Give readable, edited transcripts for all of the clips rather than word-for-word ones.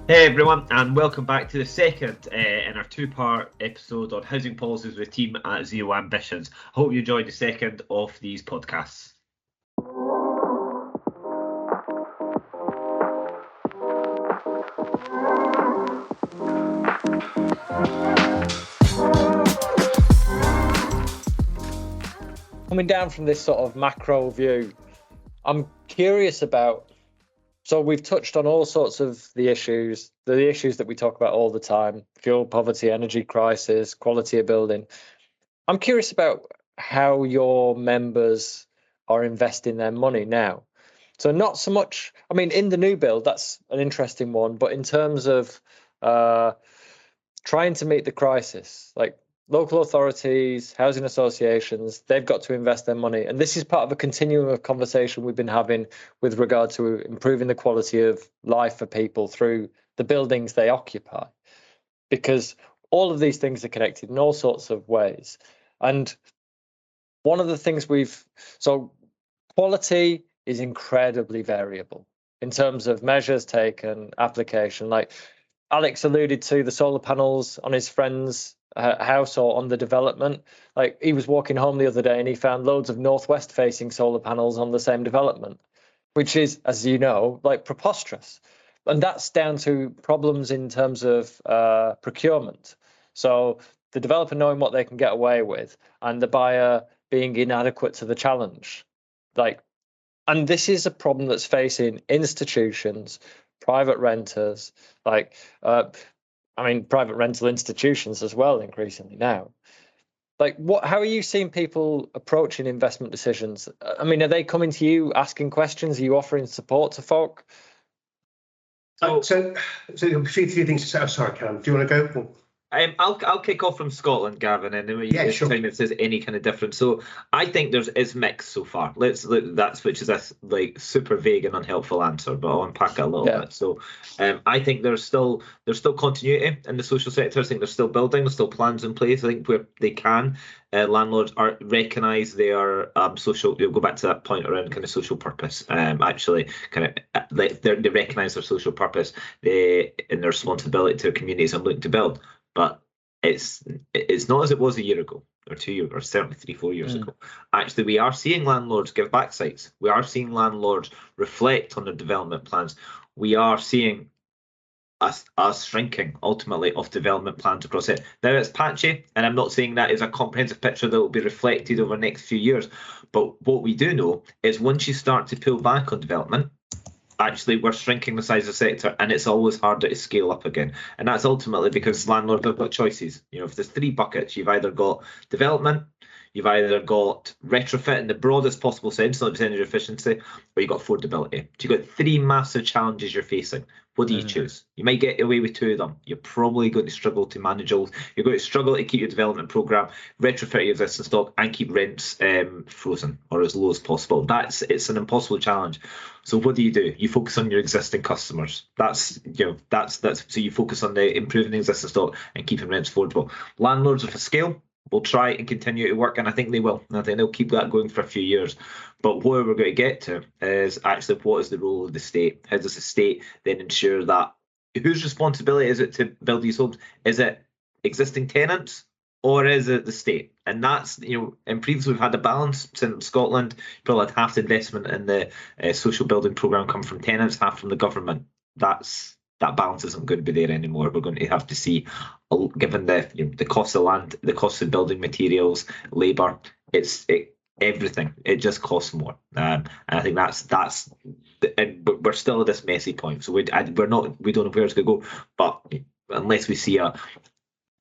Hey everyone, and welcome back to the second in our two-part episode on housing policies with team at Zero Ambitions. Hope you enjoyed the second of these podcasts. Coming down from this sort of macro view, I'm curious about, so we've touched on all sorts of the issues that we talk about all the time: fuel poverty, energy crisis, quality of building. I'm curious about how your members are investing their money now. So not so much, I mean, in the new build, that's an interesting one, but in terms of trying to meet the crisis, like local authorities, housing associations, they've got to invest their money. And this is part of a continuum of conversation we've been having with regard to improving the quality of life for people through the buildings they occupy, because all of these things are connected in all sorts of ways. And one of the things so quality is incredibly variable in terms of measures taken, application. Like Alex alluded to the solar panels on his friend's house or on the development. Like, he was walking home the other day and he found loads of northwest facing solar panels on the same development, which is, as you know, like preposterous. And that's down to problems in terms of procurement. So the developer knowing what they can get away with and the buyer being inadequate to the challenge. And this is a problem that's facing institutions, private renters, private rental institutions as well, increasingly now. How are you seeing people approaching investment decisions? I mean, are they coming to you asking questions? Are you offering support to folk? So a few things to say. Oh, sorry, Callum, do you want to go? I'll kick off from Scotland, Gavin, and then Sure. Time if there's any kind of difference. So I think it's mixed so far. Which is a super vague and unhelpful answer, but I'll unpack it a little bit. So I think there's still continuity in the social sector. I think there's still building, there's still plans in place. I think where they can, landlords recognise their social. You'll go back to that point around kind of social purpose. Actually, they recognise their social purpose and their responsibility to their communities and looking to build. But it's not as it was a year ago, or 2 years, or certainly 3-4 years ago. Actually, we are seeing landlords give back sites. We are seeing landlords reflect on their development plans. We are seeing us shrinking, ultimately, of development plans across it. Now, it's patchy, and I'm not saying that is a comprehensive picture that will be reflected over the next few years. But what we do know is once you start to pull back on development, actually we're shrinking the size of the sector, and it's always harder to scale up again. And that's ultimately because landlords have got choices. If there's three buckets, you've either got development, you've either got retrofit in the broadest possible sense, not just energy efficiency, or you've got affordability. So you've got three massive challenges you're facing. What do you choose? You might get away with two of them. You're probably going to struggle to manage all. You're going to struggle to keep your development programme, retrofit your existing stock, and keep rents frozen or as low as possible. It's an impossible challenge. So what do? You focus on your existing customers. That's so you focus on the improving the existing stock and keeping rents affordable. Landlords of a scale will try and continue to work, and I think they will. And I think they'll keep that going for a few years. But where we're going to get to is actually what is the role of the state? How does the state then ensure that whose responsibility is it to build these homes? Is it existing tenants or is it the state? And that's, in previously we've had a balance in Scotland. Probably had half the investment in the social building programme come from tenants, half from the government. That balance isn't going to be there anymore. We're going to have to see, given the cost of land, the cost of building materials, labour, everything. It just costs more, and I think that's. And we're still at this messy point, so we don't know where it's going to go. But unless we see a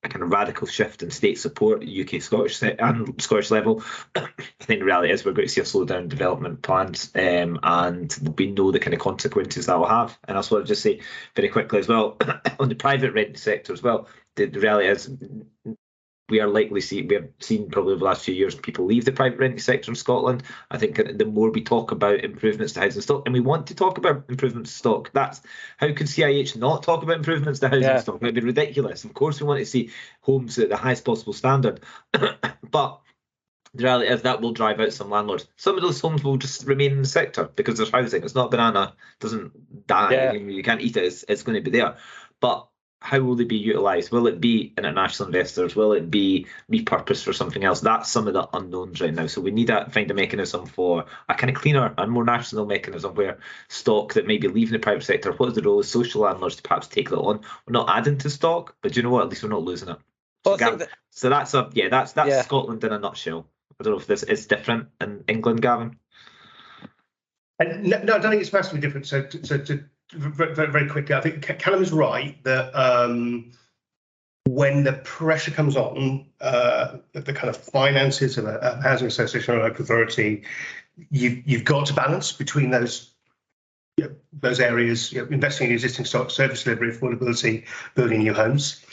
kind of radical shift in state support, UK, Scottish and Scottish level, I think the reality is we're going to see a slowdown in development plans, and we know the kind of consequences that will have. And that's what I'll just say very quickly as well on the private rent sector as well. The reality is we have seen probably over the last few years people leave the private renting sector in Scotland. I think the more we talk about improvements to housing stock, and we want to talk about improvements to stock, that's how can CIH not talk about improvements to housing stock? It'd be ridiculous. Of course we want to see homes at the highest possible standard, but The reality is that will drive out some landlords. Some of those homes will just remain in the sector because there's housing. It's not a banana, it doesn't die. Yeah. You can't eat it. It's going to be there. But how will they be utilised? Will it be international investors? Will it be repurposed for something else? That's some of the unknowns right now. So we need to find a mechanism for a kind of cleaner and more national mechanism where stock that may be leaving the private sector, what is the role of social landlords to perhaps take that on? We're not adding to stock, but do you know what? At least we're not losing it. Well, So that's Scotland in a nutshell. I don't know if this is different in England, Gavin. No, I don't think it's massively different. So very, very quickly, I think Callum is right that when the pressure comes on, the kind of finances of a housing association or a local authority, you've got to balance between those areas, investing in existing stock, service delivery, affordability, building new homes.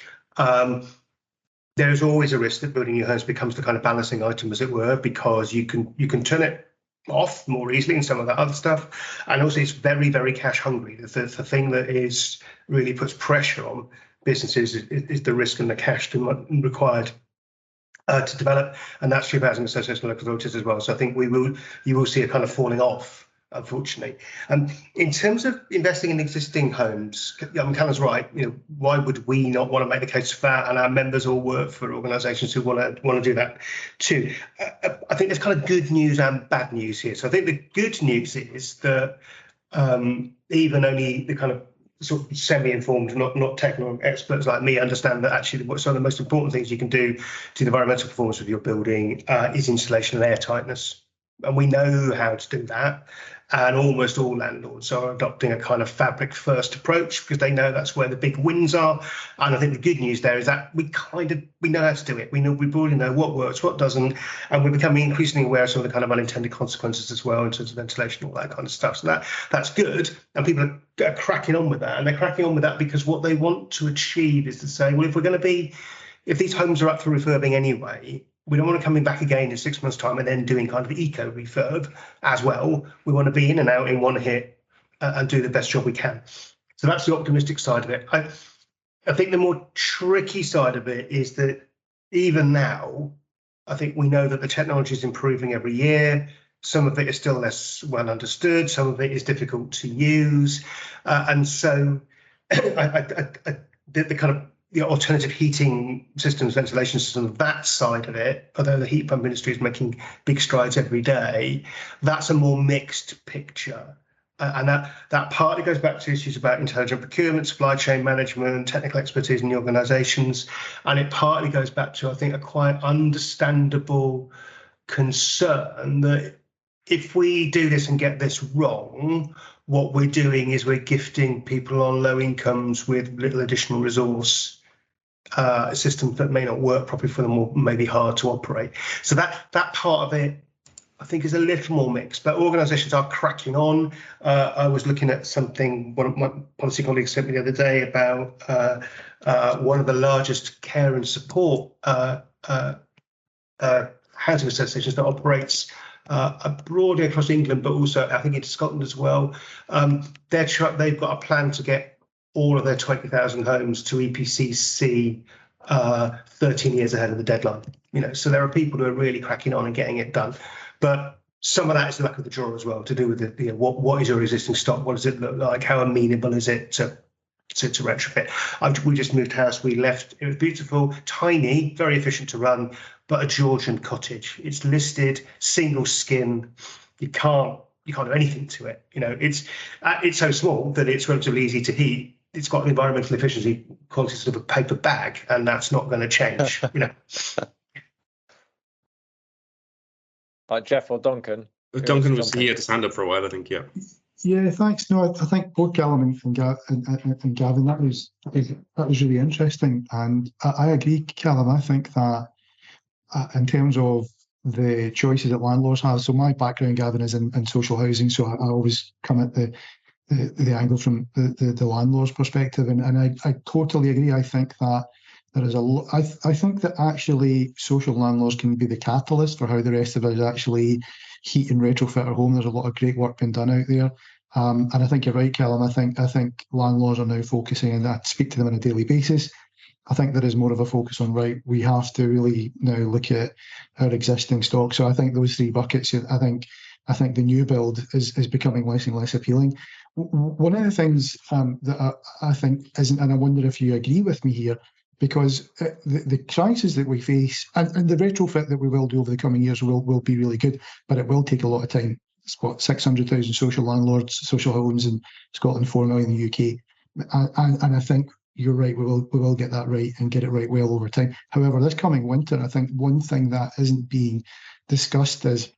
There's always a risk that building new homes becomes the kind of balancing item, as it were, because you can turn it off more easily and some of that other stuff. And also it's very, very cash hungry. The thing that is really puts pressure on businesses is the risk and the cash required to develop. And that's true of housing associations and local authorities as well. So I think you will see a kind of falling off, unfortunately. In terms of investing in existing homes, Callum's right. Why would we not want to make the case for that? And our members all work for organisations who want to do that too. I think there's kind of good news and bad news here. So I think the good news is that even only the kind of sort of semi-informed, not technical experts like me understand that actually some of the most important things you can do to the environmental performance of your building is insulation and air tightness. And we know how to do that. And almost all landlords are adopting a kind of fabric first approach because they know that's where the big wins are. And I think the good news there is that we know how to do it. We already know what works, what doesn't, and we're becoming increasingly aware of some of the kind of unintended consequences as well in terms of ventilation, all that kind of stuff. So that's good. And people are cracking on with that. And they're cracking on with that because what they want to achieve is to say, well, if these homes are up for refurbing anyway, we don't want to come back again in 6 months' time and then doing kind of eco refurb as well. We want to be in and out in one hit and do the best job we can. So that's the optimistic side of it. I think the more tricky side of it is that even now, I think we know that the technology is improving every year. Some of it is still less well understood. Some of it is difficult to use. And so the kind of the alternative heating systems, ventilation systems, that side of it, although the heat pump industry is making big strides every day, that's a more mixed picture. And that partly goes back to issues about intelligent procurement, supply chain management, technical expertise in the organisations. And it partly goes back to, I think, a quite understandable concern that if we do this and get this wrong, what we're doing is we're gifting people on low incomes with little additional resource systems that may not work properly for them or may be hard to operate. So that part of it, I think, is a little more mixed, but organisations are cracking on. I was looking at something one of my policy colleagues sent me the other day about one of the largest care and support housing associations that operates broadly across England, but also I think into Scotland as well. They've got a plan to get all of their 20,000 homes to EPCC 13 years ahead of the deadline. So there are people who are really cracking on and getting it done. But some of that is the luck of the draw as well, to do with what is your existing stock? What does it look like? How amenable is it to retrofit? We just moved house. We left. It was beautiful, tiny, very efficient to run, but a Georgian cottage. It's listed, single skin. You can't do anything to it. It's so small that it's relatively easy to heat. It's got an environmental efficiency quality sort of a paper bag, and that's not going to change. Like Jeff or Duncan? Duncan was here to stand up for a while, I think, yeah. Yeah, thanks. No, I think both Callum and Gavin, that was really interesting. And I agree, Callum. I think that in terms of the choices that landlords have, so my background, Gavin, is in social housing, so I always come at the angle from the landlord's perspective, and I totally agree. I think that there is I think that actually social landlords can be the catalyst for how the rest of us actually heat and retrofit our home. There's a lot of great work being done out there, and I think you're right, Callum. I think landlords are now focusing, and I speak to them on a daily basis, I think there is more of a focus on, right, we have to really now look at our existing stock. So I think those three buckets, I think the new build is becoming less and less appealing. One of the things that I think isn't, and I wonder if you agree with me here, because the crisis that we face and the retrofit that we will do over the coming years will be really good, but it will take a lot of time. It's what, 600,000 social landlords, social homes in Scotland, 4 million in the UK. And I think you're right, we will get that right and get it right well over time. However, this coming winter, I think one thing that isn't being discussed is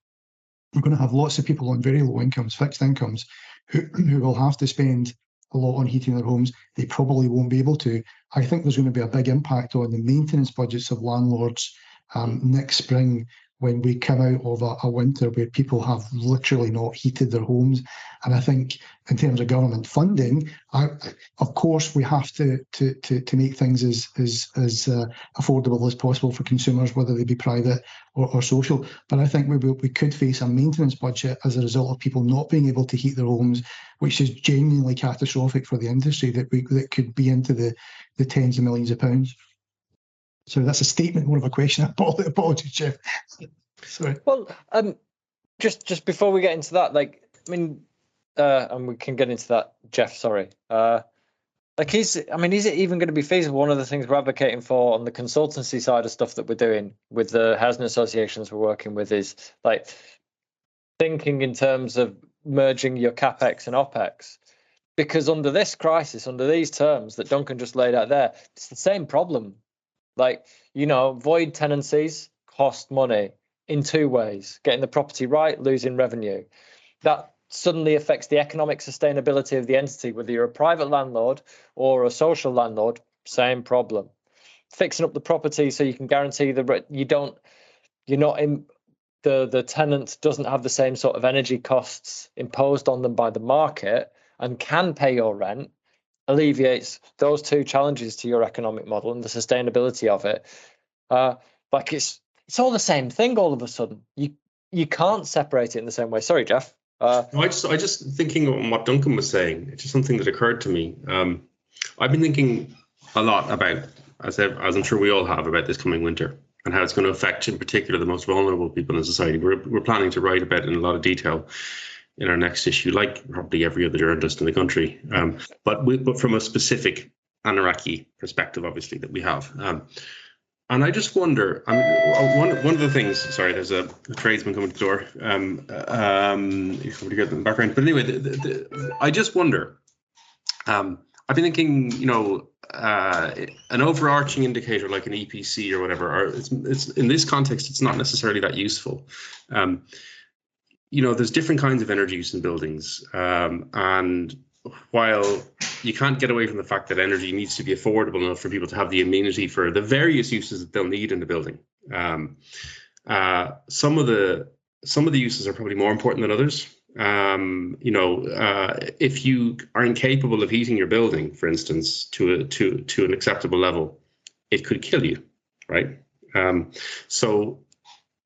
we're going to have lots of people on very low incomes, fixed incomes, who will have to spend a lot on heating their homes. They probably won't be able to. I think there's going to be a big impact on the maintenance budgets of landlords next spring, when we come out of a winter where people have literally not heated their homes. And I think in terms of government funding, of course, we have to make things as affordable as possible for consumers, whether they be private or social. But I think we could face a maintenance budget as a result of people not being able to heat their homes, which is genuinely catastrophic for the industry, that could be into the tens of millions of pounds. So that's a statement, more of a question. Apologies, Jeff. Sorry. Well, just before we get into that, and we can get into that, Jeff. Sorry. Is it even going to be feasible? One of the things we're advocating for on the consultancy side of stuff that we're doing with the housing associations we're working with is thinking in terms of merging your capex and opex. Because under this crisis, under these terms that Duncan just laid out there, it's the same problem. Void tenancies cost money in two ways: getting the property right, losing revenue. That suddenly affects the economic sustainability of the entity, whether you're a private landlord or a social landlord, same problem. Fixing up the property so you can guarantee the tenant doesn't have the same sort of energy costs imposed on them by the market and can pay your rent, alleviates those two challenges to your economic model and the sustainability of it. It's all the same thing all of a sudden. You can't separate it in the same way. Sorry, Jeff. I just thinking on what Duncan was saying. It's just something that occurred to me. I've been thinking a lot about, as I'm sure we all have, about this coming winter and how it's going to affect, in particular, the most vulnerable people in society. We're planning to write about it in a lot of detail in our next issue, like probably every other journalist in the country, but from a specific Anaraki perspective, obviously, that we have. And I just wonder, one of the things, sorry, there's a tradesman coming to the door. You can hear them in the background. But anyway, I just wonder, I've been thinking, an overarching indicator like an EPC or whatever, or it's in this context, it's not necessarily that useful. There's different kinds of energy use in buildings. And while you can't get away from the fact that energy needs to be affordable enough for people to have the amenity for the various uses that they'll need in the building, some of the uses are probably more important than others. If you are incapable of heating your building, for instance, to an acceptable level, it could kill you, right? So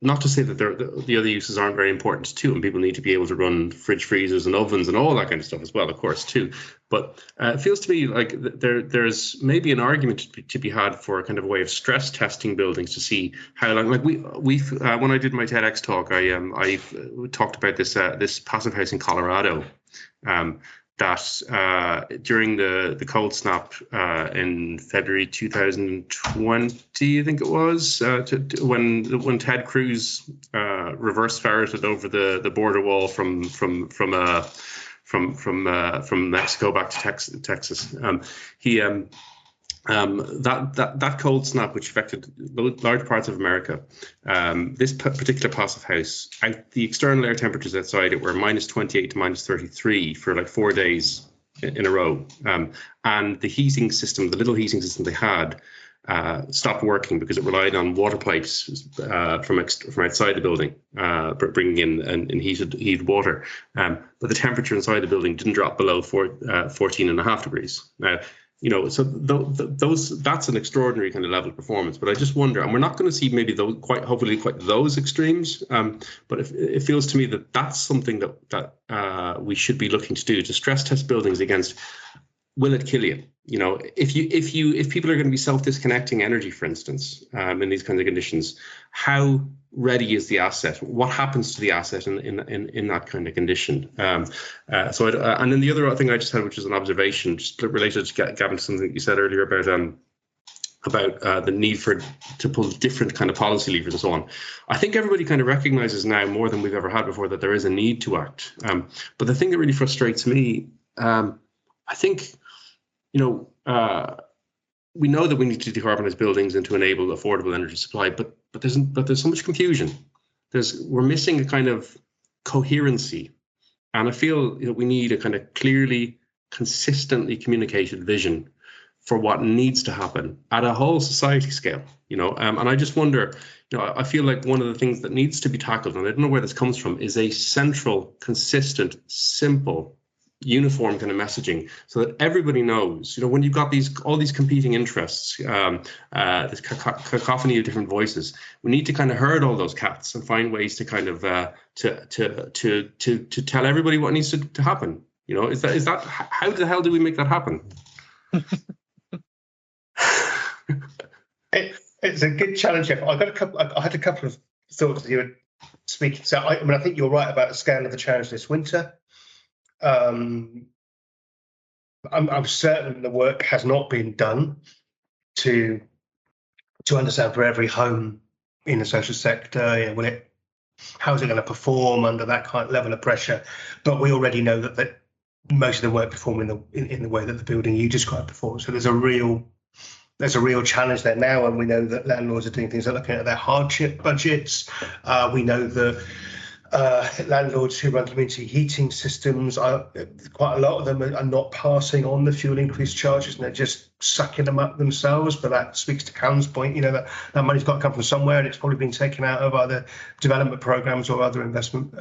not to say that the other uses aren't very important too, and people need to be able to run fridge freezers and ovens and all that kind of stuff as well, of course, too. But it feels to me like there's maybe an argument to be had for a kind of a way of stress testing buildings to see how long. Like we've when I did my TEDx talk, I talked about this passive house in Colorado. That during the cold snap in February 2020, I think it was, when Ted Cruz reverse ferreted over the border wall from Mexico back to Texas, that cold snap, which affected large parts of America, this particular passive house, the external air temperatures outside it were minus 28 to minus 33 for like 4 days in a row. And the heating system, the little heating system they had, stopped working because it relied on water pipes from outside the building, bringing in heated water. But the temperature inside the building didn't drop below 14.5 degrees. Now, so that's an extraordinary kind of level of performance. But I just wonder, and we're not going to see maybe hopefully quite those extremes. But it feels to me that that's something that we should be looking to do, to stress test buildings against will it kill you? You know, if people are going to be self-disconnecting energy, for instance, in these kinds of conditions, how ready is the asset? What happens to the asset in that kind of condition? And then the other thing I just had, which is an observation, just related to Gavin, to something you said earlier about the need to pull different kind of policy levers and so on. I think everybody kind of recognizes now more than we've ever had before that there is a need to act. But the thing that really frustrates me, I think, we know that we need to decarbonize buildings and to enable affordable energy supply, but there's so much confusion. We're missing a kind of coherency, and I feel we need a kind of clearly, consistently communicated vision for what needs to happen at a whole society scale. And I just wonder, I feel like one of the things that needs to be tackled, and I don't know where this comes from, is a central, consistent, simple, uniform kind of messaging, so that everybody knows, when you've got all these competing interests, this cacophony of different voices, we need to kind of herd all those cats and find ways to kind of to tell everybody what needs to happen. Is that how the hell do we make that happen? It's a good challenge. I had a couple of thoughts as you were speaking. So I think you're right about the scale of the challenge this winter. I'm certain the work has not been done to understand for every home in the social sector, how is it going to perform under that kind of level of pressure? But we already know that most of them won't perform in the way that the building you described before. So there's a real challenge there now, and we know that landlords are doing things like looking at their hardship budgets. We know that landlords who run community heating systems, quite a lot of them are not passing on the fuel increase charges, and they're just sucking them up themselves. But that speaks to Callum's point, that money's got to come from somewhere, and it's probably been taken out of either development programs or other investment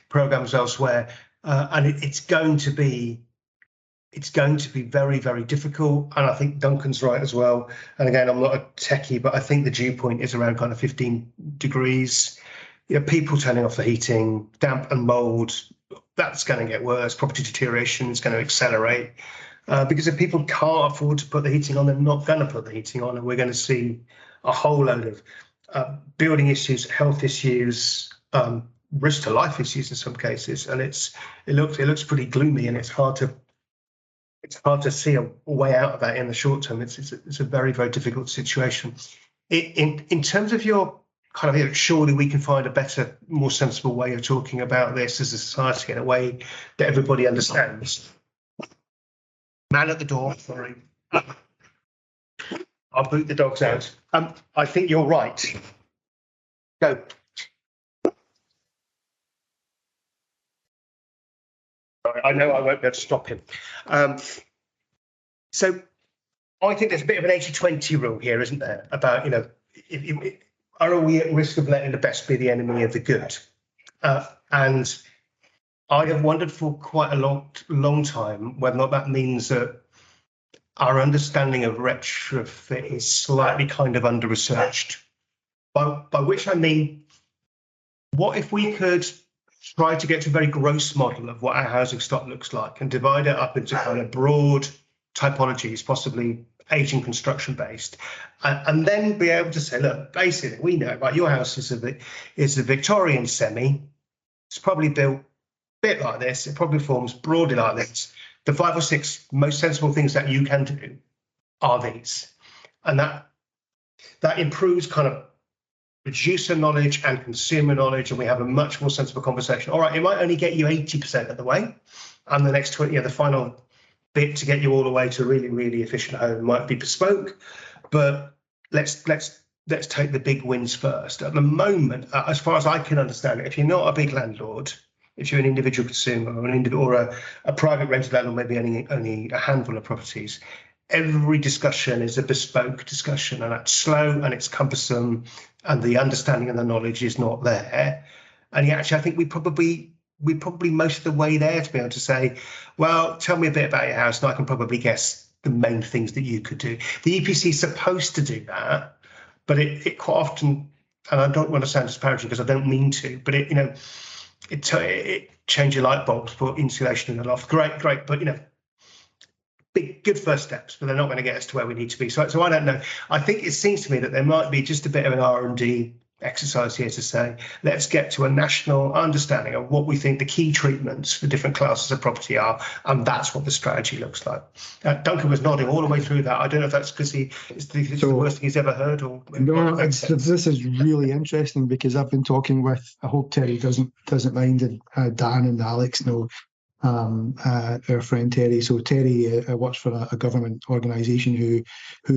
programs elsewhere. And it's going to be very, very difficult. And I think Duncan's right as well. And again, I'm not a techie, but I think the dew point is around kind of 15 degrees. People turning off the heating, damp and mold, that's going to get worse. Property deterioration is going to accelerate because if people can't afford to put the heating on, they're not going to put the heating on. And we're going to see a whole load of building issues, health issues, risk to life issues in some cases. And it looks pretty gloomy, and it's hard to see a way out of that in the short term. It's a very, very difficult situation. In terms of your kind of, surely we can find a better, more sensible way of talking about this as a society in a way that everybody understands. Man at the door, sorry. I'll boot the dogs out. I think you're right. Go. I know I won't be able to stop him. So I think there's a bit of an 80-20 rule here, isn't there? About, are we at risk of letting the best be the enemy of the good? And I have wondered for quite a long time whether or not that means that our understanding of retrofit is slightly kind of under-researched. By which I mean, what if we could try to get to a very gross model of what our housing stock looks like and divide it up into kind of broad typologies, possibly aging construction based, and then be able to say, look, basically we know, right, your house is a Victorian semi, it's probably built a bit like this, it probably forms broadly like this. The 5 or 6 most sensible things that you can do are these, and that improves kind of producer knowledge and consumer knowledge, and we have a much more sensible conversation. All right, it might only get you 80% of the way, and the next 20, the final bit to get you all the way to a really, really efficient home might be bespoke, but let's take the big wins first. At the moment, as far as I can understand it, if you're not a big landlord, if you're an individual consumer or a private rented landlord, maybe only a handful of properties, every discussion is a bespoke discussion, and that's slow and it's cumbersome, and the understanding and the knowledge is not there. And actually, I think we're probably most of the way there to be able to say, well, tell me a bit about your house, and I can probably guess the main things that you could do. The EPC is supposed to do that, but it quite often, and I don't want to sound disparaging because I don't mean to, but it change your light bulbs, put insulation in the loft, great, but big, good first steps, but they're not going to get us to where we need to be. So I don't know. I think it seems to me that there might be just a bit of an R&D exercise here to say, let's get to a national understanding of what we think the key treatments for different classes of property are, and that's what the strategy looks like. Duncan was nodding all the way through that. I don't know if that's because it's the worst thing he's ever heard, or no. This is really interesting because I've been talking with, I hope Terry doesn't mind, and Dan and Alex know our friend Terry. So Terry works for a government organisation who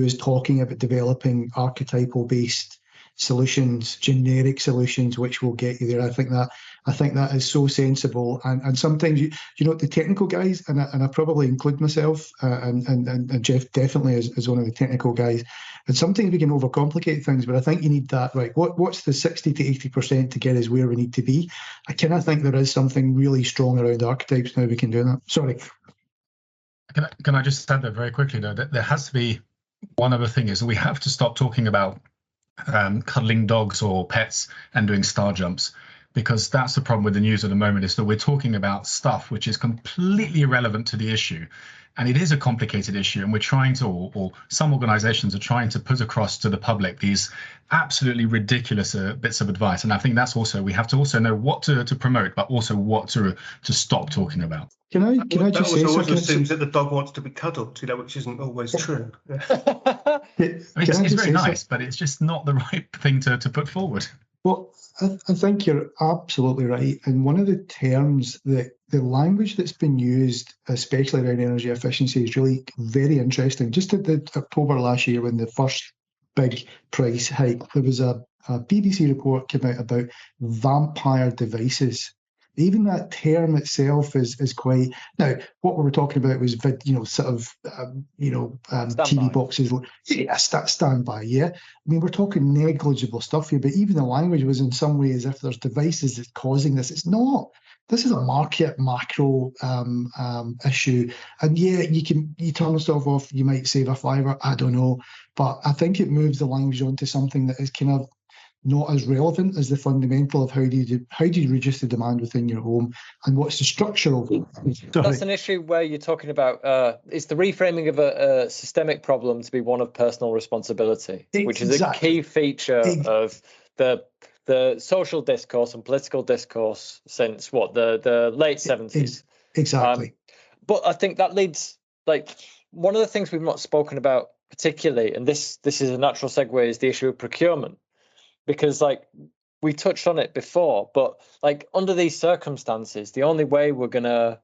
is talking about developing archetypal based solutions, generic solutions, which will get you there. I think that is so sensible. And sometimes you know the technical guys, and I probably include myself, and Jeff definitely is one of the technical guys. And sometimes we can overcomplicate things, but I think you need that, right? What's the 60 to 80% to get us where we need to be? I kind of think there is something really strong around archetypes now we can do that. Sorry. Can I just add that very quickly, though? That there has to be one other thing, is we have to stop talking about cuddling dogs or pets and doing star jumps, because that's the problem with the news at the moment, is that we're talking about stuff which is completely irrelevant to the issue. And it is a complicated issue, and we're trying to, or some organizations are trying to put across to the public these absolutely ridiculous bits of advice. And I think that's also, we have to also know what to promote, but also what to stop talking about. Can I just say something? That assumes that the dog wants to be cuddled, which isn't always true. It's very nice, but it's just not the right thing to put forward. Well, I think you're absolutely right. And one of the terms that the language that's been used, especially around energy efficiency, is really very interesting. Just at the October last year, when the first big price hike, there was a BBC report came out about vampire devices. Even that term itself is quite. Now, what we were talking about was, TV boxes. Yeah, standby. Yeah, I mean, we're talking negligible stuff here, but even the language was in some way as if there's devices that's causing this. It's not. This is a market macro issue, and yeah, you turn stuff off. You might save a fiver. I don't know, but I think it moves the language onto something that is kind of not as relevant as the fundamental of how do you reduce the demand within your home, and what's the structural. That's an issue where you're talking about it's the reframing of a systemic problem to be one of personal responsibility, which is a key feature of the social discourse and political discourse since the late 70s. Exactly. But I think that leads, one of the things we've not spoken about particularly, and this is a natural segue, is the issue of procurement. Because we touched on it before, but under these circumstances, the only way we're going to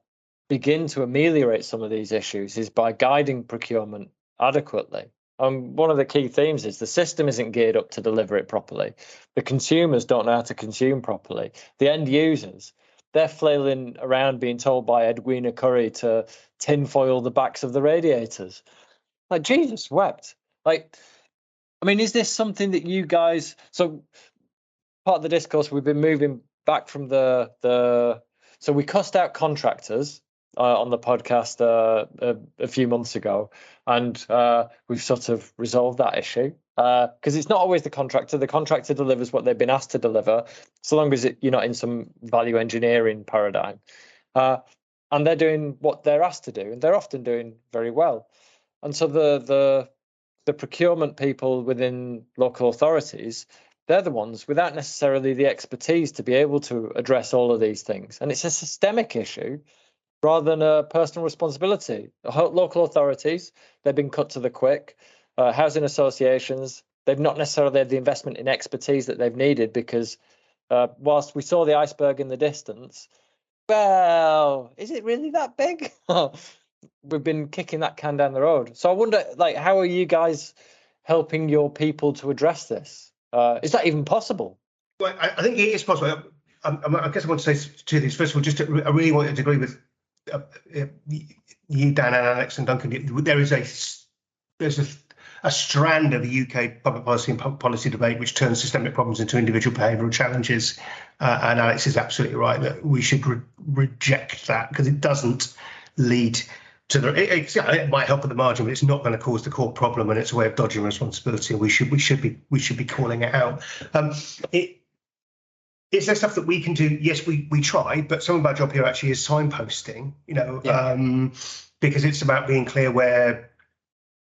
begin to ameliorate some of these issues is by guiding procurement adequately. One of the key themes is the system isn't geared up to deliver it properly. The consumers don't know how to consume properly. The end users, they're flailing around being told by Edwina Curry to tinfoil the backs of the radiators. Jesus wept. Is this something that you guys? So part of the discourse, we've been moving back from so we cussed out contractors on the podcast a few months ago, and we've sort of resolved that issue because it's not always the contractor. The contractor delivers what they've been asked to deliver, so long as you're not in some value engineering paradigm, and they're doing what they're asked to do, and they're often doing very well. And so the procurement people within local authorities, they're the ones without necessarily the expertise to be able to address all of these things. And it's a systemic issue rather than a personal responsibility. Local authorities, they've been cut to the quick. Housing associations, they've not necessarily had the investment in expertise that they've needed because whilst we saw the iceberg in the distance, well, is it really that big? We've been kicking that can down the road. So I wonder, how are you guys helping your people to address this? Is that even possible? Well, I think it is possible. I guess I want to say two things. First of all, I really wanted to agree with you, Dan, and Alex, and Duncan. There's a strand of the UK public policy and policy debate which turns systemic problems into individual behavioural challenges. And Alex is absolutely right that we should reject that because it doesn't lead to it might help at the margin, but it's not going to cause the core problem, and it's a way of dodging responsibility. We should be calling it out. Is there stuff that we can do? Yes, we try, but some of our job here actually is signposting. because it's about being clear where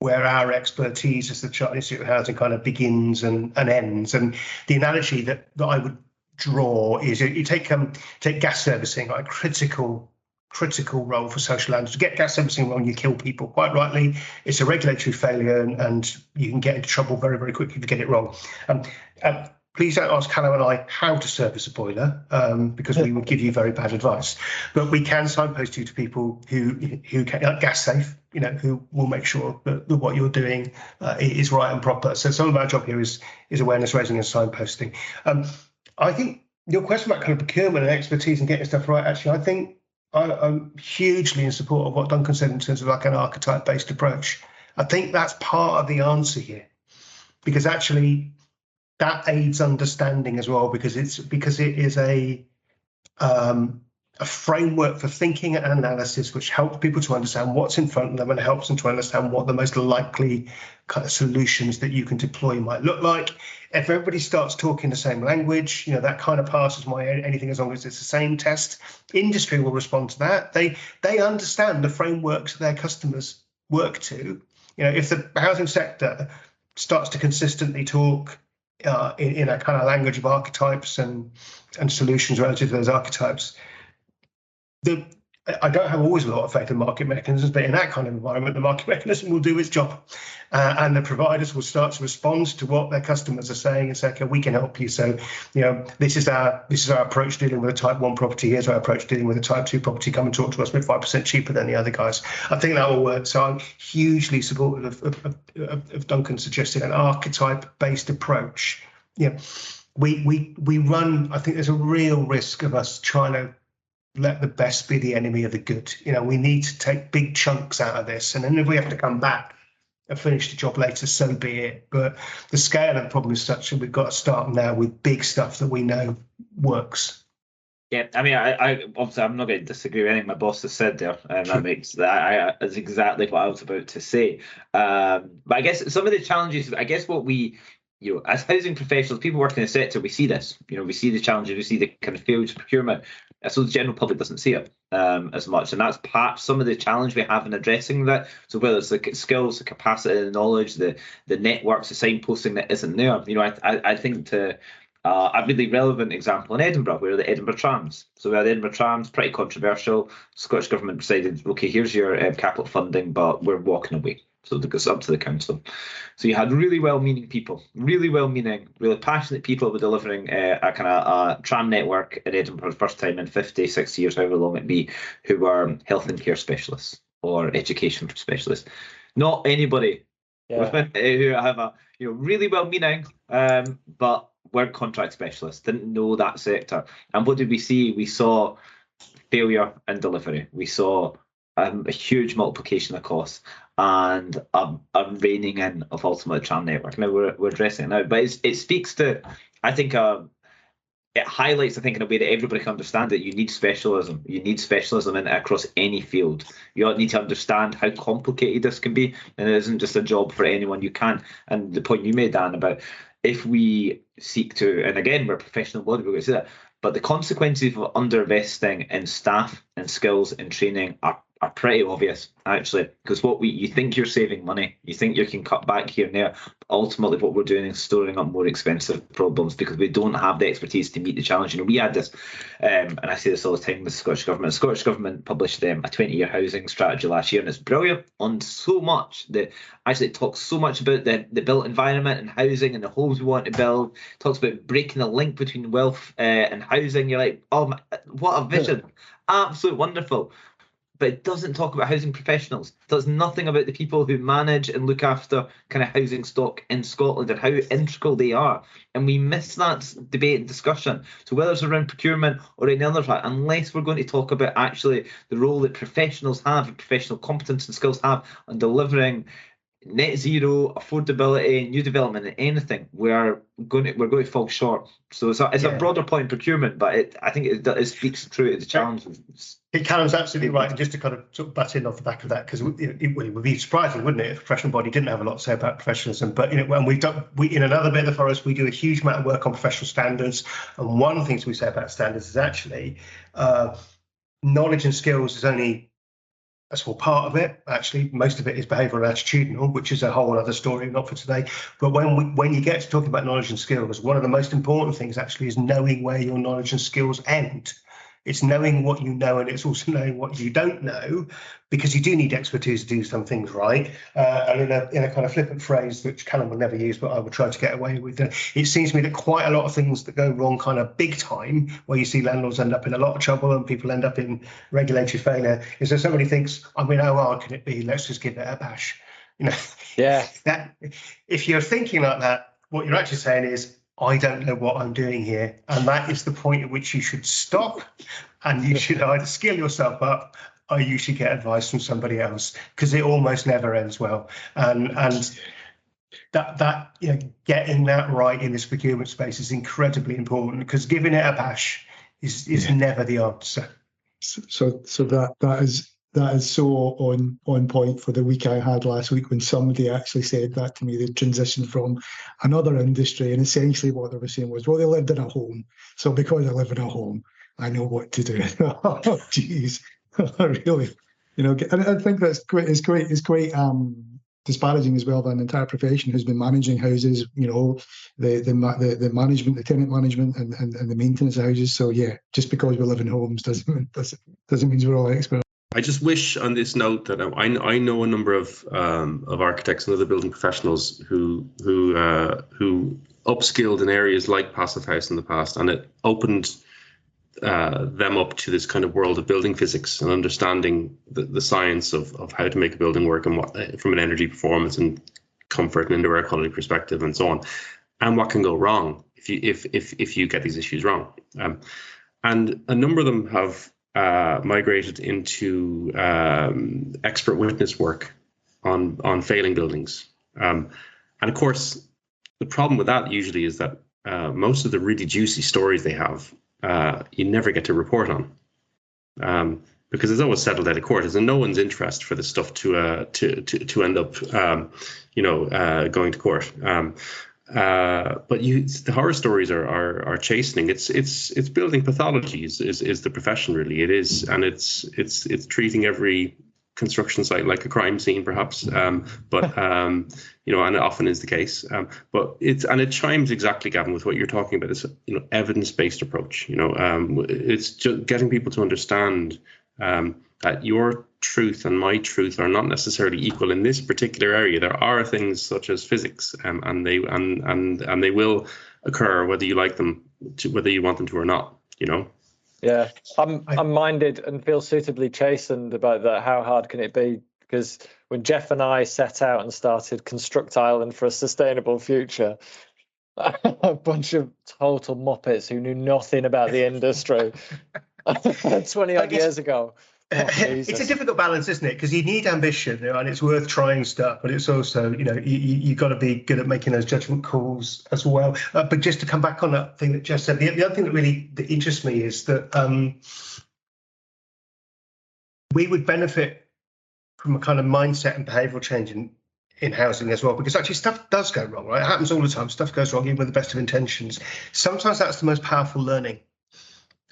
our expertise as the Chartered Institute of Housing kind of begins and ends. And the analogy that I would draw is you take gas servicing, like critical role for social housing. To get gas servicing wrong, you kill people. Quite rightly, it's a regulatory failure, and you can get into trouble very, very quickly if you get it wrong. Please don't ask Callum and I how to service a boiler, because we would give you very bad advice. But we can signpost you to people who can, like Gas Safe, who will make sure that what you're doing is right and proper. So some of our job here is awareness raising and signposting. I think your question about kind of procurement and expertise and getting stuff right, actually, I think I'm hugely in support of what Duncan said in terms of like an archetype-based approach. I think that's part of the answer here, because actually that aids understanding as well, because it is a framework for thinking and analysis, which helps people to understand what's in front of them and helps them to understand what the most likely kind of solutions that you can deploy might look like. If everybody starts talking the same language, that kind of passes my anything as long as it's the same test. Industry will respond to that. They understand the frameworks that their customers work to. If the housing sector starts to consistently talk in a kind of language of archetypes and solutions relative to those archetypes, I don't have always a lot of faith in market mechanisms, but in that kind of environment, the market mechanism will do its job, and the providers will start to respond to what their customers are saying and say, okay, we can help you. So, this is our approach dealing with a type 1 property. Here's our approach dealing with a type 2 property. Come and talk to us. We're 5% cheaper than the other guys. I think that will work. So I'm hugely supportive of Duncan suggesting an archetype-based approach. We run. I think there's a real risk of us trying to let the best be the enemy of the good. We need to take big chunks out of this, and then if we have to come back and finish the job later, so be it. But the scale of the problem is such that we've got to start now with big stuff that we know works. Yeah, I mean, I obviously I'm not going to disagree with anything my boss has said there, and that makes that that's exactly what I was about to say. But I guess some of the challenges, what we, as housing professionals, people working in the sector, we see this. We see the challenges, we see the kind of failed procurement. So the general public doesn't see it as much, and that's perhaps some of the challenge we have in addressing that. So whether it's the skills, the capacity, the knowledge, the networks, the signposting that isn't there. I think a really relevant example in Edinburgh, where the Edinburgh trams. So we had the Edinburgh trams, pretty controversial. Scottish Government decided, okay, here's your capital funding, but we're walking away. So it goes up to the council. So you had really well-meaning people, really passionate people who were delivering a kind of tram network in Edinburgh for the first time in 50, 60 years, however long it be, who were health and care specialists or education specialists. Not anybody who have a really well-meaning, but weren't contract specialists, didn't know that sector. And what did we see? We saw failure in delivery. We saw a huge multiplication of costs and a reining in of ultimate tram network. Now we're addressing it now, but it speaks to, I think, it highlights, I think, in a way that everybody can understand that you need specialism. You need specialism across any field. You need to understand how complicated this can be, and it isn't just a job for anyone. You can, and the point you made, Dan, about if we seek to, and again, we're a professional body, we're going to say that, but the consequences of underinvesting in staff and skills and training are pretty obvious, actually, because you think you're saving money, you think you can cut back here and there, but ultimately what we're doing is storing up more expensive problems because we don't have the expertise to meet the challenge. We had this, and I say this all the time with the Scottish Government. The Scottish Government published a 20-year housing strategy last year, and it's brilliant on so much. Actually, it talks so much about the built environment and housing and the homes we want to build. It talks about breaking the link between wealth and housing. You're like, oh, what a vision. Absolutely wonderful. But it doesn't talk about housing professionals. It does nothing about the people who manage and look after kind of housing stock in Scotland and how integral they are. And we miss that debate and discussion. So whether it's around procurement or any other fact, unless we're going to talk about actually the role that professionals have and professional competence and skills have on delivering net zero, affordability, new development, and anything, we're going to fall short. So it's a broader point in procurement, but I think it speaks true to the challenges. Callum's absolutely right, and just to kind of sort of butt in off the back of that, because it would be surprising, wouldn't it, if a professional body didn't have a lot to say about professionalism. But when in another bit of the forest, we do a huge amount of work on professional standards, and one of the things we say about standards is actually knowledge and skills is only a small part of it. Actually, most of it is behavioural and attitudinal, which is a whole other story, not for today. But when you get to talking about knowledge and skills, one of the most important things actually is knowing where your knowledge and skills end. It's knowing what you know, and it's also knowing what you don't know, because you do need expertise to do some things right. And in a kind of flippant phrase, which Callum will never use, but I would try to get away with, it seems to me that quite a lot of things that go wrong kind of big time, where you see landlords end up in a lot of trouble and people end up in regulatory failure, is that somebody thinks, I mean, how hard can it be? Let's just give it a bash. Yeah. That if you're thinking like that, what you're actually saying is, I don't know what I'm doing here. And that is the point at which you should stop, and you should either skill yourself up or you should get advice from somebody else, because it almost never ends well. And that getting that right in this procurement space is incredibly important, because giving it a bash is never the answer. So that is so on point for the week I had last week, when somebody actually said that to me. They transitioned from another industry, and essentially what they were saying was, well, they lived in a home, so because I live in a home, I know what to do. Oh, geez, really, and I think that's great. It's quite disparaging as well that an entire profession has been managing houses, the management, the tenant management, and the maintenance of houses. So yeah, just because we live in homes doesn't mean we're all experts. I just wish on this note that I know a number of architects and other building professionals who upskilled in areas like Passive House in the past, and it opened them up to this kind of world of building physics and understanding the science of how to make a building work, and what, from an energy performance and comfort and indoor air quality perspective and so on, and what can go wrong if you get these issues wrong. And a number of them have migrated into expert witness work on failing buildings. And of course, the problem with that usually is that most of the really juicy stories they have, you never get to report on, because it's always settled out of court. It's in no one's interest for the stuff to end up, going to court. But the horror stories are chastening. It's building pathologies is the profession, really. It is, and it's treating every construction site like a crime scene, perhaps. And it often is the case. But it chimes exactly, Gavin, with what you're talking about. This evidence-based approach. It's just getting people to understand that your truth and my truth are not necessarily equal in this particular area. There are things such as physics, and they will occur whether you like them, whether you want them to or not. Yeah, I'm minded and feel suitably chastened about that. How hard can it be? Because when Jeff and I set out and started Construct Ireland for a Sustainable Future, a bunch of total muppets who knew nothing about the industry 20 odd years ago. Oh, it's a difficult balance, isn't it? Because you need ambition, and it's worth trying stuff, but it's also, you've got to be good at making those judgment calls as well. But just to come back on that thing that Jeff said, the other thing that interests me is that we would benefit from a kind of mindset and behavioural change in housing as well, because actually stuff does go wrong, right? It happens all the time. Stuff goes wrong, even with the best of intentions. Sometimes that's the most powerful learning.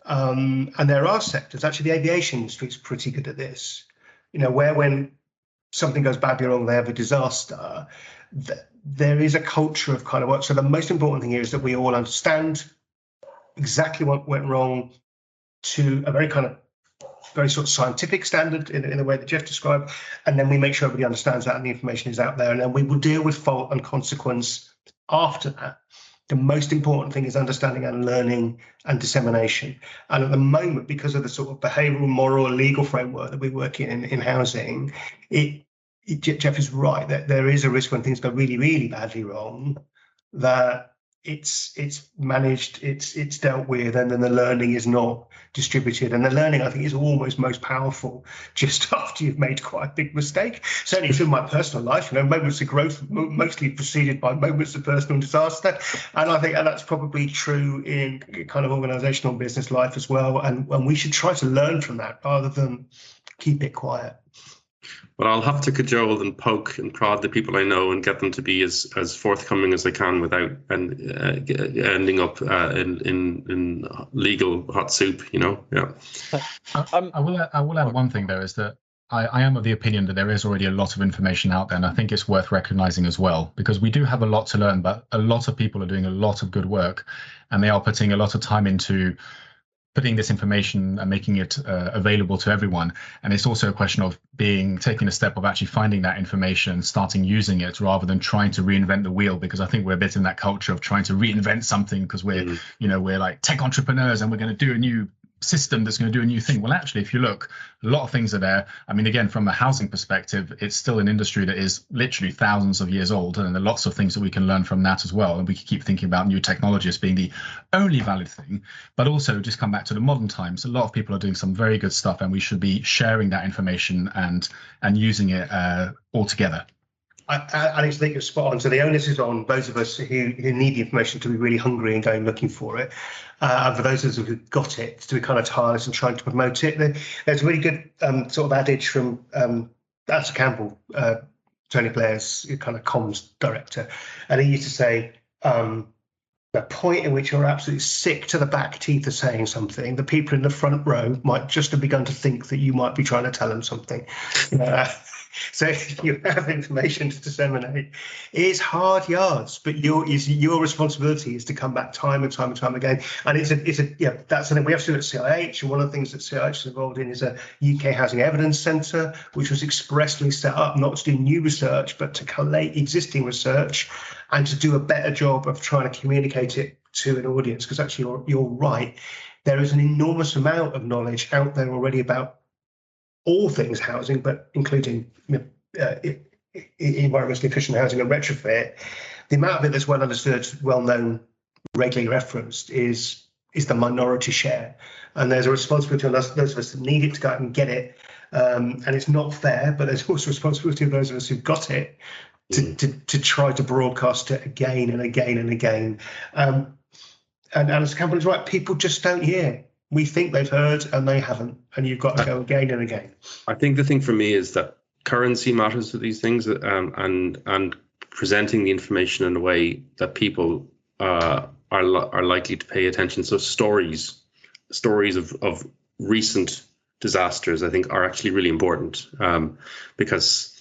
And there are sectors, actually the aviation industry is pretty good at this, where when something goes badly wrong, they have a disaster, there is a culture of kind of work. So the most important thing here is that we all understand exactly what went wrong to a very sort of scientific standard in the way that Jeff described, and then we make sure everybody understands that and the information is out there, and then we will deal with fault and consequence after that. The most important thing is understanding and learning and dissemination. And at the moment, because of the sort of behavioural, moral, and legal framework that we work in housing, Jeff is right that there is a risk when things go really, really badly wrong, that it's managed, it's dealt with, and then the learning is not distributed. And the learning, I think, is almost most powerful just after you've made quite a big mistake. Certainly through my personal life, moments of growth mostly preceded by moments of personal disaster. And I think that's probably true in kind of organisational business life as well. And we should try to learn from that rather than keep it quiet. But I'll have to cajole and poke and prod the people I know and get them to be as forthcoming as I can without ending up in legal hot soup. Yeah. I will add one thing though, is that I am of the opinion that there is already a lot of information out there, and I think it's worth recognizing as well, because we do have a lot to learn, but a lot of people are doing a lot of good work, and they are putting a lot of time into putting this information and making it available to everyone. And it's also a question of taking a step of actually finding that information, starting using it, rather than trying to reinvent the wheel, because I think we're a bit in that culture of trying to reinvent something because we're like tech entrepreneurs and we're going to do a new system that's going to do a new thing. Well, actually, if you look, a lot of things are there. I mean, again, from a housing perspective, it's still an industry that is literally thousands of years old, and there are lots of things that we can learn from that as well. And we can keep thinking about new technology as being the only valid thing, but also just come back to the modern times. A lot of people are doing some very good stuff, and we should be sharing that information and using it all together. I think you're spot on. So the onus is on those of us who need the information to be really hungry and going looking for it. And for those of us who've got it, to be kind of tireless and trying to promote it. There's a really good sort of adage from Ansel Campbell, Tony Blair's kind of comms director. And he used to say, the point in which you're absolutely sick to the back teeth of saying something, the people in the front row might just have begun to think that you might be trying to tell them something. So you have information to disseminate. It's hard yards, but your responsibility is to come back time and time and time again. And that's something we have to do at CIH. And one of the things that CIH is involved in is a UK Housing Evidence Centre, which was expressly set up not to do new research, but to collate existing research and to do a better job of trying to communicate it to an audience. Because actually, you're right. There is an enormous amount of knowledge out there already about all things housing, but including environmentally efficient housing and retrofit. The amount of it that's well understood, well known, regularly referenced is the minority share, and there's a responsibility on those of us that need it to go out and get it. And it's not fair, but there's also a responsibility of those of us who've got it to try to broadcast it again and again and again. And Alice Campbell is right. People just don't hear. We think they've heard and they haven't, and you've got to go again and again. I think the thing for me is that currency matters with these things, and presenting the information in a way that people are likely to pay attention. So stories of recent disasters, I think, are actually really important, because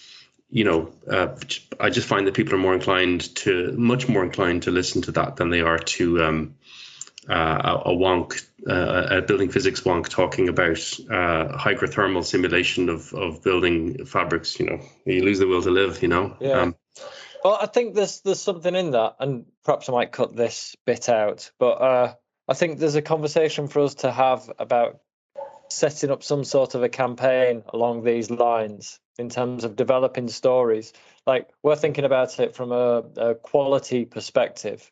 I just find that people are much more inclined to listen to that than they are to a building physics wonk talking about hydrothermal simulation of building fabrics. You lose the will to live. Yeah. Well, I think there's something in that, and perhaps I might cut this bit out, but I think there's a conversation for us to have about setting up some sort of a campaign along these lines in terms of developing stories. Like, we're thinking about it from a quality perspective,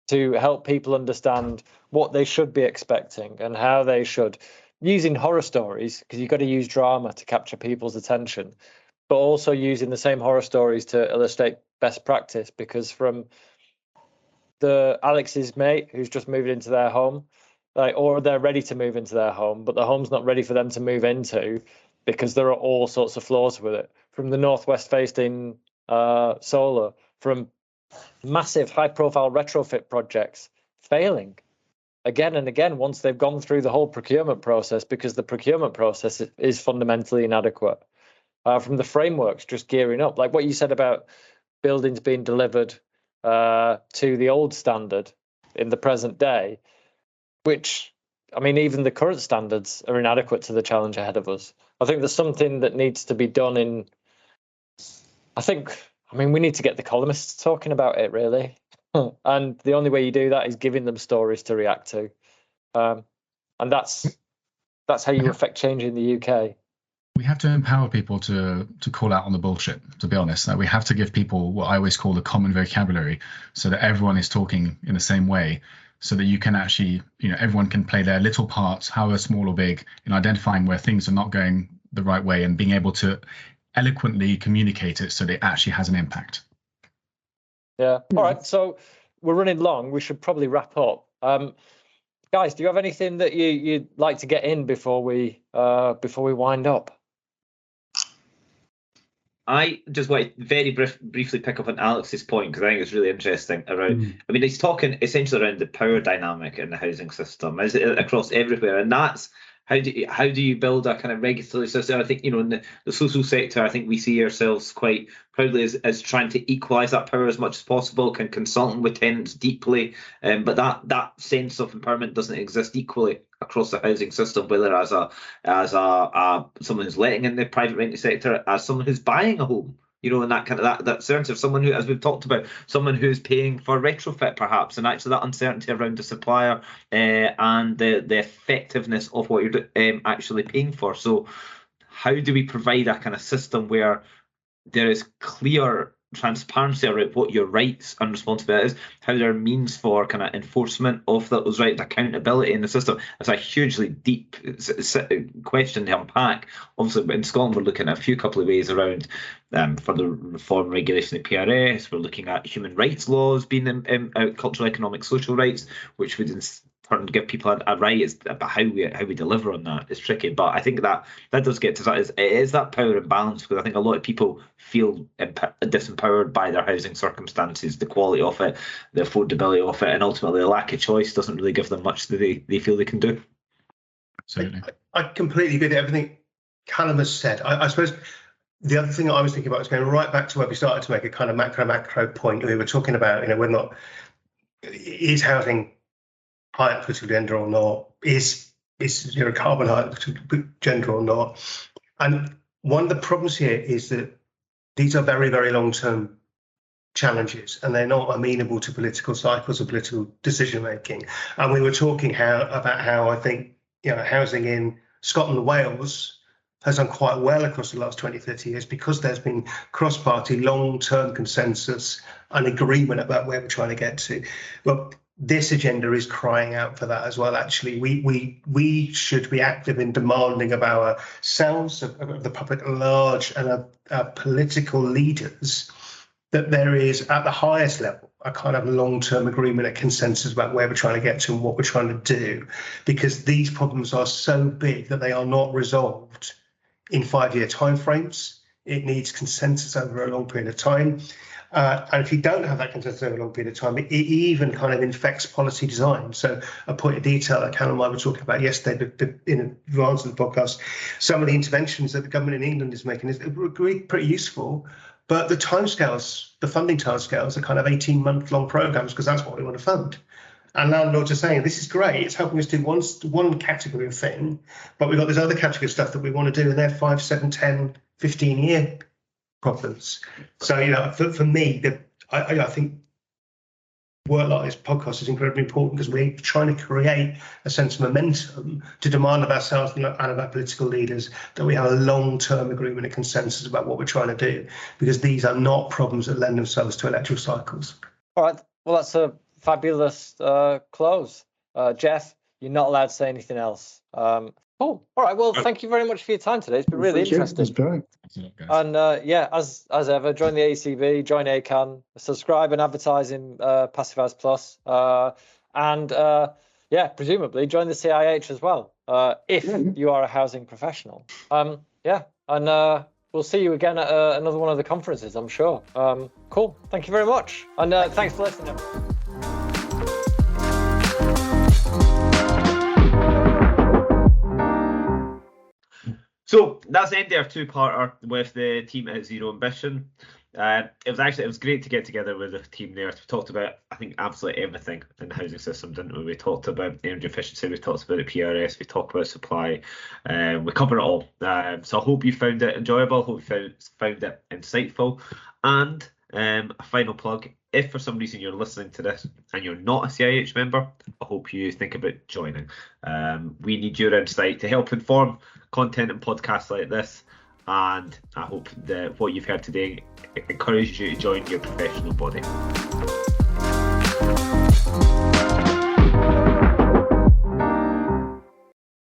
to help people understand what they should be expecting and how they should, using horror stories, because you've got to use drama to capture people's attention, but also using the same horror stories to illustrate best practice. Because from Alex's mate who's just moved into their home, or they're ready to move into their home, but the home's not ready for them to move into because there are all sorts of flaws with it. From the northwest facing solar, from massive high-profile retrofit projects failing again and again once they've gone through the whole procurement process, because the procurement process is fundamentally inadequate. From the frameworks just gearing up, like what you said about buildings being delivered to the old standard in the present day, which, I mean, even the current standards are inadequate to the challenge ahead of us. I think there's something that needs to be done we need to get the columnists talking about it, really. And the only way you do that is giving them stories to react to. And that's how you affect change in the UK. We have to empower people to call out on the bullshit, to be honest. We have to give people what I always call the common vocabulary, so that everyone is talking in the same way, so that you can actually, everyone can play their little part, however small or big, in identifying where things are not going the right way and being able to eloquently communicate it so that it actually has an impact. Yeah. All right. So we're running long. We should probably wrap up. Guys, do you have anything that you'd like to get in before we wind up? I just want to very briefly pick up on Alex's point, because I think it's really interesting around. I mean, he's talking essentially around the power dynamic in the housing system across everywhere, and that's how do you build a kind of regulatory system? I think, in the social sector, I think we see ourselves quite proudly as trying to equalise that power as much as possible, consulting with tenants deeply, but that sense of empowerment doesn't exist equally across the housing system, whether as someone who's letting in the private rented sector, as someone who's buying a home. And that kind of that certainty of someone who, as we've talked about, someone who's paying for retrofit perhaps, and actually that uncertainty around the supplier and the effectiveness of what you're actually paying for. So how do we provide a kind of system where there is clear transparency around what your rights and responsibilities, how there are means for kind of enforcement of those rights, accountability in the system? It's a hugely deep question to unpack. Obviously, in Scotland, we're looking at a couple of ways around for the reform regulation of PRS. We're looking at human rights laws being cultural, economic, social rights, which would in turn give people a right. It's about how we deliver on that is tricky, but I think that does get to that. It is that power imbalance, because I think a lot of people feel disempowered by their housing circumstances, the quality of it, the affordability of it, and ultimately the lack of choice doesn't really give them much that they feel they can do. Absolutely. I completely agree with everything Callum has said. I suppose the other thing I was thinking about was going right back to where we started to make a kind of macro point. We were talking about, is housing high at political gender or not? Is zero carbon high at political gender or not? And one of the problems here is that these are very, very long-term challenges, and they're not amenable to political cycles or political decision making. And we were talking about how I think housing in Scotland and Wales has done quite well across the last 20, 30 years because there's been cross-party long-term consensus and agreement about where we're trying to get to. Well, this agenda is crying out for that as well. Actually, we should be active in demanding of ourselves, of the public at large, and of political leaders, that there is at the highest level a kind of long-term agreement, a consensus about where we're trying to get to and what we're trying to do, because these problems are so big that they are not resolved in 5-year timeframes. It needs consensus over a long period of time. And if you don't have that consensus over a long period of time, it even kind of infects policy design. So a point of detail that Callum and I were talking about yesterday in advance of the podcast, some of the interventions that the government in England is making is pretty useful, but the timescales, the funding timescales are kind of 18-month long programs, because that's what we want to fund. And landlords are saying, this is great, it's helping us do one category of thing, but we've got this other category of stuff that we want to do, and they're 5, 7, 10, 15-year problems. So, for me, I think work like this podcast is incredibly important, because we're trying to create a sense of momentum to demand of ourselves and of our political leaders that we have a long-term agreement and consensus about what we're trying to do, because these are not problems that lend themselves to electoral cycles. All right. Well, that's a fabulous close. Jeff, you're not allowed to say anything else. Cool. All right. Well, thank you very much for your time today. It's been really interesting. It's brilliant. And as ever, join the ACB, join ACAN, subscribe and advertise in Passive House Plus, and presumably join the CIH as well, if you are a housing professional. And we'll see you again at another one of the conferences, I'm sure. Cool. Thank you very much. And thanks for listening. So that's the end of our two-parter with the team at Zero Ambition. It was great to get together with the team there. We talked about, I think, absolutely everything in the housing system, didn't we? We talked about energy efficiency, we talked about the PRS, we talked about supply, we covered it all. So I hope you found it enjoyable, I hope you found it insightful. And a final plug, if for some reason you're listening to this and you're not a CIH member, I hope you think about joining. We need your insight to help inform content and podcasts like this, and I hope that what you've heard today encourages you to join your professional body.